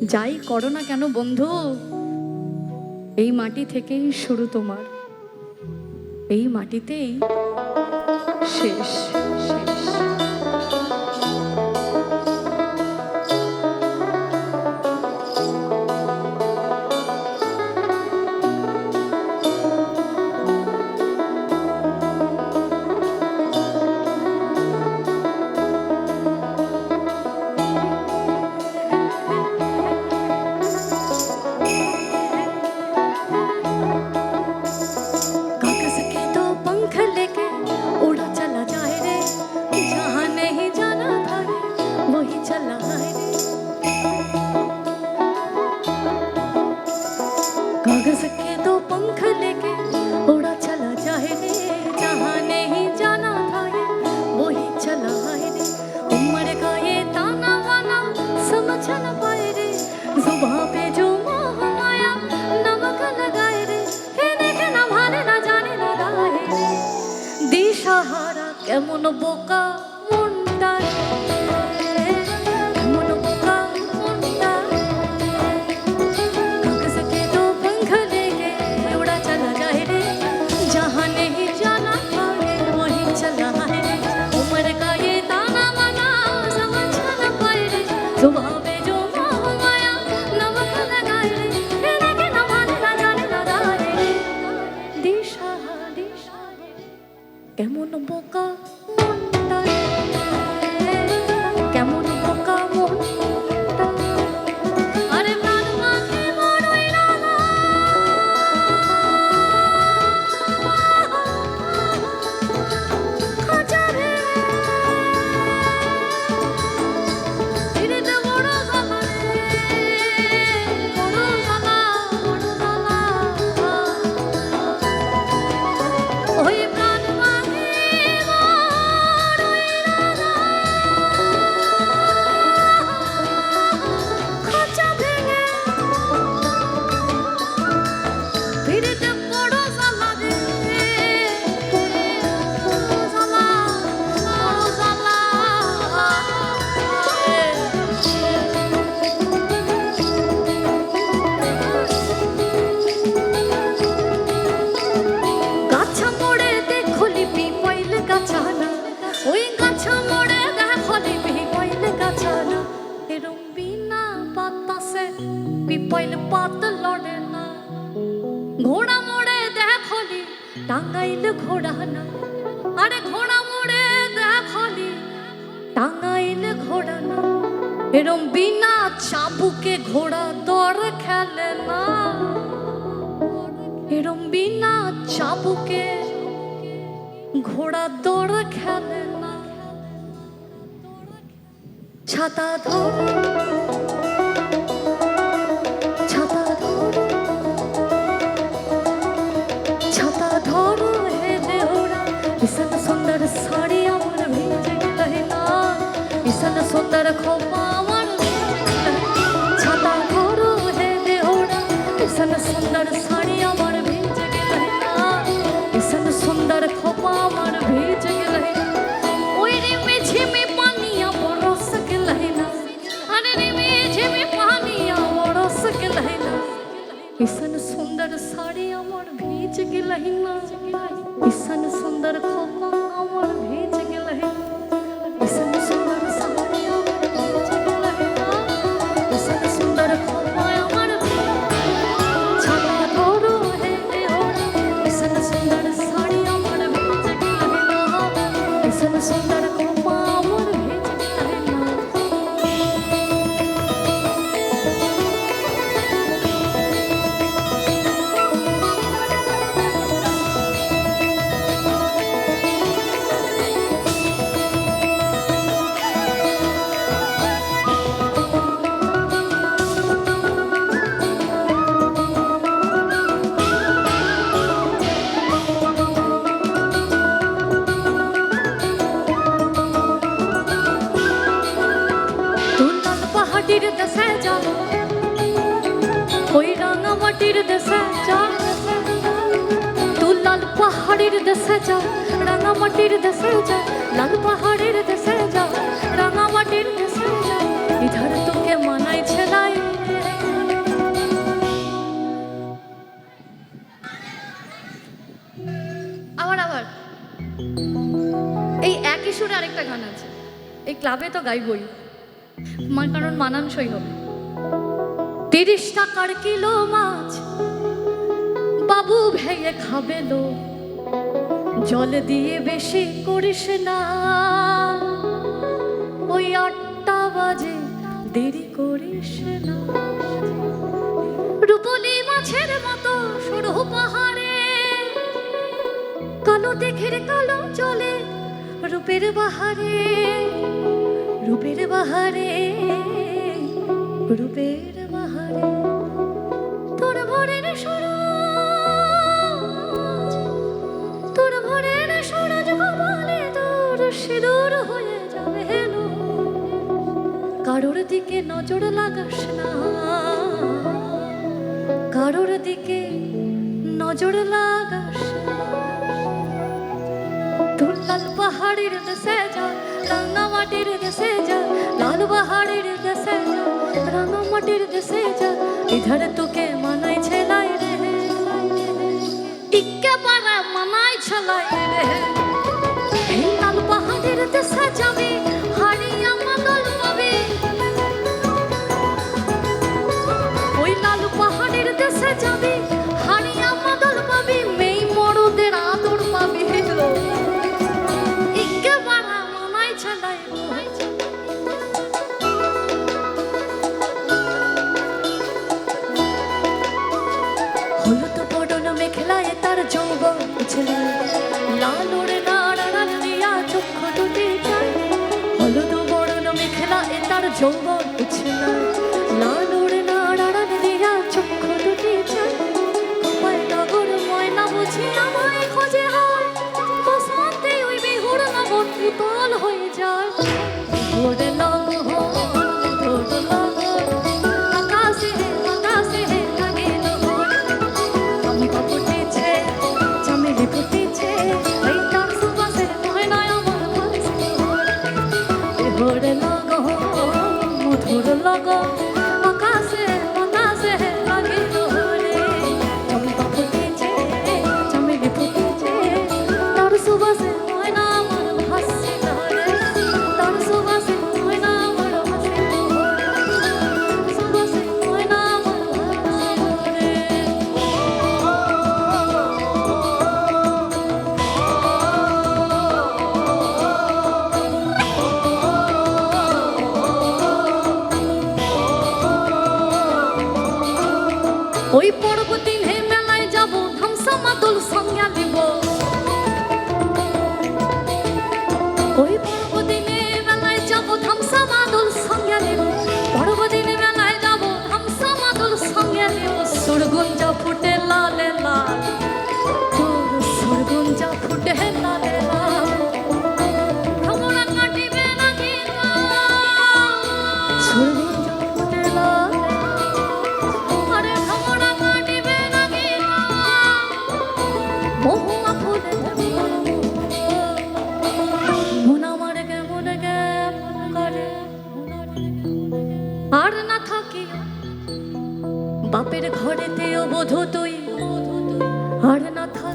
যাই করো না কেন বন্ধু, এই মাটি থেকেই শুরু তোমার, এই মাটিতেই শেষ শেষ। कागज के दो पंख लेके उड़ा चला जाए रे, जहाँ नहीं जाना था ये वही चला आए रे। उम्र का ये ताना वाना समझ न पाए रे, जुबां पे जो मोह माया नमक लगाए रे, देखे ना भाले ना जाने ना गाए रे। दिशाहारा केमन बोका मुंडा जुबां पे जो मोह माया नमक लगाए रे, देखे ना भाले ना जाने ना गाए रे। दिशा दिशा केमन बोका মনটা, কেমন বোকা মনটা। আরে প্রাণ মাঝে বড়ই রাঙা, খাঁচা রে পিপল পাত লড়ে না, ঘোড়া মোড়ে দেখলি টাঙ্গাইল ঘোড়া না। আরে ঘোড়া মোড়ে দেখলি টাঙ্গাইল ঘোড়া না, এরম বিনা চাবুকে ঘোড়া দৌড় খেলে না, এরম বিনা চাবুকে ঘোড়া দৌড় খেলে না। ছাতা ধর इसन सुंदर साड़ी अमर भीज गलहिना, इसन सुंदर खोपा अमर छाता धरो है देहोड़ा, इसन सुंदर साड़ी अमर भीज गलहिना, इसन सुंदर खोपा अमर भीज गलहिना। ओए रे मेझे पानिया बरस गलहिना, अरे रे मेझे पानिया बरस गलहिना, इसन सुंदर साड़ी अमर भीज गलहिना, इसन सुंदर खोपा अमर भीज गलहिना, इसन सुंदर साड़ी अमर भीज गलहिना, इसन सुंदर खोपा अमर छाता धरो है देहोड़ा, इसन सुंदर साड़ी अमर भीज गलहिना, इसन सुंदर खोपा अमर भीज गलहिना। মাটির দেশে যা, ওই রাঙা মাটির দেশে যা, তুই লাল পাহাড়ের দেশে যা, রাঙা মাটির দেশে যা, লাল পাহাড়ের দেশে যা, রাঙা মাটির দেশে যা। इधर তোকে মানাই ছেলাই রে, ক্লাবে তো গাইবই, কারণ মানানসই হবে। 30 টাকার কিলো মাছ বাবু ভেঙে খাবে লো, জল দিয়ে বেশি করিস না, ওই 8টা বাজে দেরি করিস না। রূপলি মাছের মতো সরু পাহাড়ে কালো দেখের কালো চলে রূপের বাহারে, রূপের বাহারে, রূপের বাহারে। তোর ভোরের সূরজ, তোর ভোরের সূরজ কপালে তোর সিঁদুর হয়ে যাবে হেলো, কারোর দিকে নজর লাগাস না, কারোর দিকে নজর লাগাস না। তোর লাল পাহাড়ের দেশে যা, রাঙা মাটির দেশে যা, লাল পাহাড়ের দেশে যা, রাঙা মাটির দেশে যা, ইধারে তোকে মানাই ছেলাই রে, ইকে পারা মানাই ছেলাই রে। এই লাল পাহাড়ের দেশে যাবি, হারিয়া মাদল পাবি, ওই লাল পাহাড়ের দেশে যাবি, হারিয়া মাদল পাবি, মেই মরদের আদর পাবি, ইকে পারা মানাই ছেলাই রে। হলুদ বদন মেখলায় তার যৌবন উছলে, লাল ওড়ে নাড়া দিয়া চক্ষু দুটি চায়। হলুদ বদন মেখলায় তার যৌবন উছলে, লাল ওড়ে নাড়া দিয়া চক্ষু দুটি চায়। কপায় নগর ময়না বুঝি আমায় খোঁজে হয়, বসন্তে ওই বিহুর নগর উতল হয়ে যায়। ওরে লগো তোর লগো আকাশে আকাশে লাগে লগো, চম্পা ফুটেছে চামেলি ফুটেছে, এই তার সুবাসে ময়নায় আমার ভাসছে। ওরে লগো মধুর লগো আকাশে আকাশে লাগে রে, চম্পা ফুটেছে চামেলি ফুটেছে, তার সুবাসে ময়না আমার ভাসছে রে, তার সুবাসে ময়না আমার ভাসছে, সুবাসে ময়না আমার ভাসছে রে। ওই পর্ব দিনে মেলায় যাব, ধামসা মাদল সঙ্গে নিব, ওই পর্ব দিনে মেলায় যাব, ধামসা মাদল সঙ্গে নিব, পর্ব দিনে মেলায় যাব, ধামসা মাদল সঙ্গে নিব। সুরগুঞ্জা ফুটে লালে লাল, তোর সুরগুঞ্জা ফুটে লালে লাল, ভ্রমরা কাটিবে নাকি কাল, সুরগুঞ্জা ফুটে লালে লাল, আরে ভ্রমরা কাটিবে নাকি কাল, মহুয়া ফুলে মন আমার কেমন কেমন করে, আর না থাকি বাপের ঘরেতেও বোধ তুই, আর না থাকি